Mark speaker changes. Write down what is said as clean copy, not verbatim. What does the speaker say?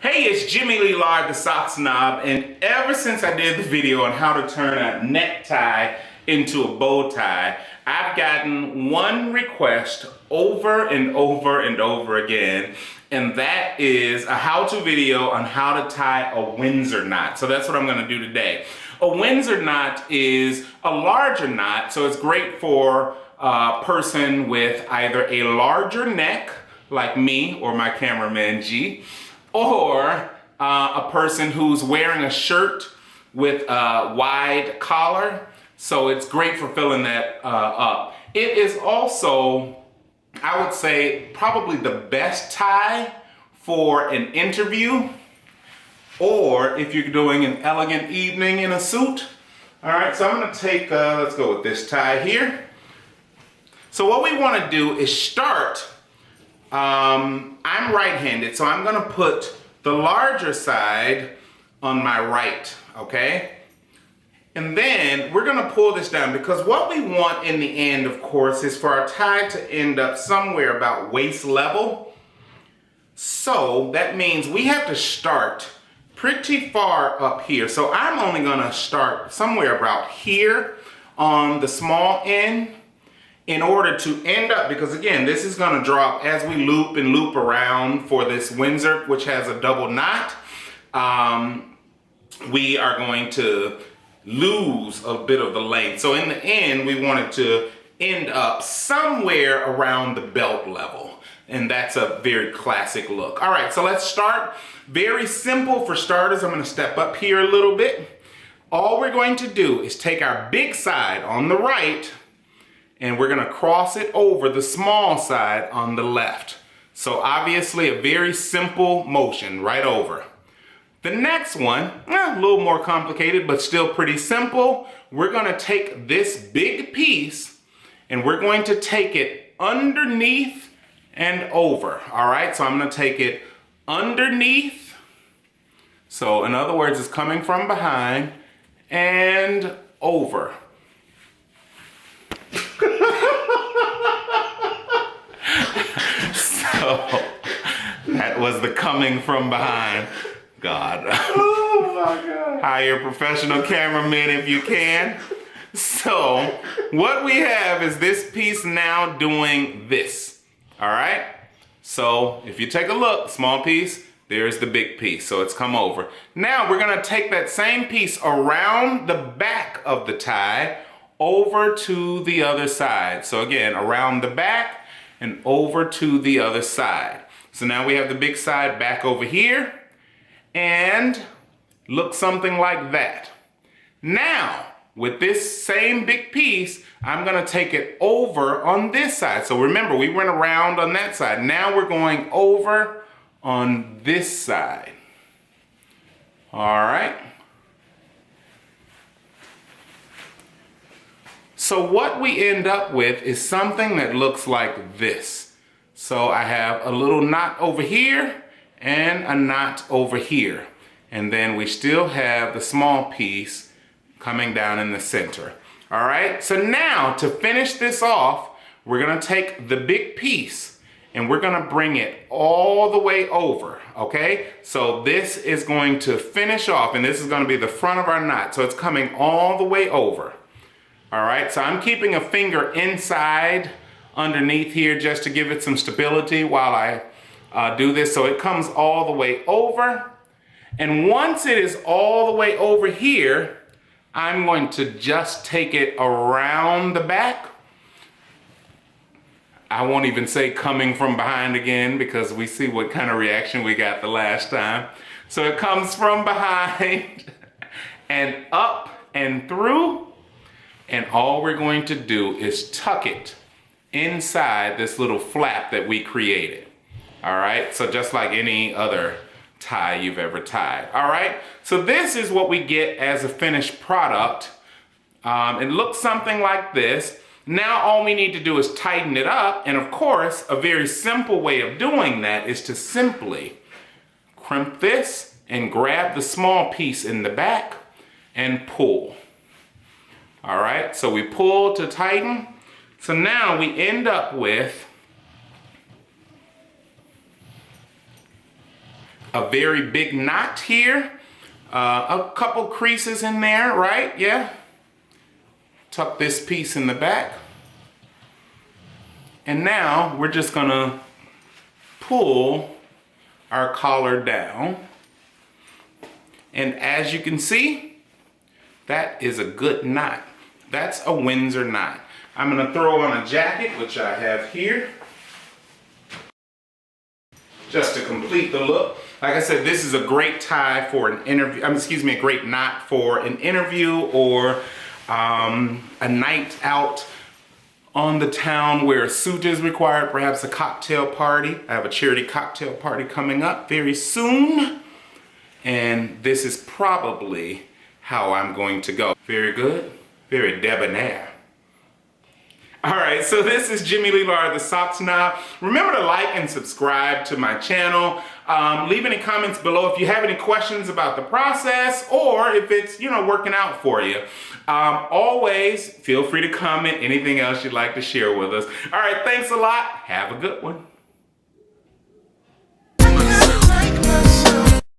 Speaker 1: Hey, it's Jimmy Lee Lard, the sock snob, and ever since I did the video on how to turn a necktie into a bow tie, I've gotten one request over and over and over again, and that is a how-to video on how to tie a Windsor knot. So that's what I'm going to do today. A Windsor knot is a larger knot, so it's great for a person with either a larger neck, like me or my cameraman G, or a person who's wearing a shirt with a wide collar. So it's great for filling that up. It is also, I would say, probably the best tie for an interview, or if you're doing an elegant evening in a suit. All right, so I'm gonna take, let's go with this tie here. So what we wanna do is start, I'm right-handed, so I'm gonna put the larger side on my right, okay? And then we're gonna pull this down, because what we want in the end, of course, is for our tie to end up somewhere about waist level. So that means we have to start pretty far up here. So I'm only gonna start somewhere about here on the small end in order to end up, because again, this is gonna drop as we loop and loop around for this Windsor, which has a double knot. We are going to lose a bit of the length. So in the end, we want it to end up somewhere around the belt level. And that's a very classic look. All right, so let's start. Very simple for starters. I'm gonna step up here a little bit. All we're going to do is take our big side on the right, and we're gonna cross it over the small side on the left. So obviously a very simple motion, right over. The next one, a little more complicated, but still pretty simple. We're gonna take this big piece and we're going to take it underneath and over, all right? So I'm gonna take it underneath. So in other words, it's coming from behind and over. So that was the coming from behind. God. Oh my God. Hire a professional cameraman if you can. So what we have is this piece now doing this. All right? So if you take a look, small piece, there's the big piece. So it's come over. Now we're gonna take that same piece around the back of the tie over to the other side. So again, around the back and over to the other side. So now we have the big side back over here and look something like that. Now, with this same big piece, I'm gonna take it over on this side. So remember, we went around on that side. Now we're going over on this side. All right. So what we end up with is something that looks like this. So I have a little knot over here and a knot over here. And then we still have the small piece coming down in the center. All right, so now to finish this off, we're gonna take the big piece and we're gonna bring it all the way over, okay? So this is going to finish off, and this is gonna be the front of our knot. So it's coming all the way over. All right, so I'm keeping a finger inside underneath here just to give it some stability while I do this. So it comes all the way over. And once it is all the way over here, I'm going to just take it around the back. I won't even say coming from behind again, because we see what kind of reaction we got the last time. So it comes from behind and up and through. And all we're going to do is tuck it inside this little flap that we created. All right, so just like any other tie you've ever tied. All right, so this is what we get as a finished product. It looks something like this. Now all we need to do is tighten it up, and of course, a very simple way of doing that is to simply crimp this and grab the small piece in the back and pull. All right, so we pull to tighten. So now we end up with a very big knot here. A couple creases in there, right? Yeah. Tuck this piece in the back. And now we're just gonna pull our collar down. And as you can see, that is a good knot. That's a Windsor knot. I'm gonna throw on a jacket, which I have here, just to complete the look. Like I said, this is a great tie for an interview, a great knot for an interview or a night out on the town where a suit is required, perhaps a cocktail party. I have a charity cocktail party coming up very soon. And this is probably how I'm going to go. Very good, very debonair. All right, so this is Jimmy Lee Lard, the Sock Snob. Remember to like and subscribe to my channel. Leave any comments below if you have any questions about the process or if it's, working out for you. Always feel free to comment anything else you'd like to share with us. All right, thanks a lot. Have a good one.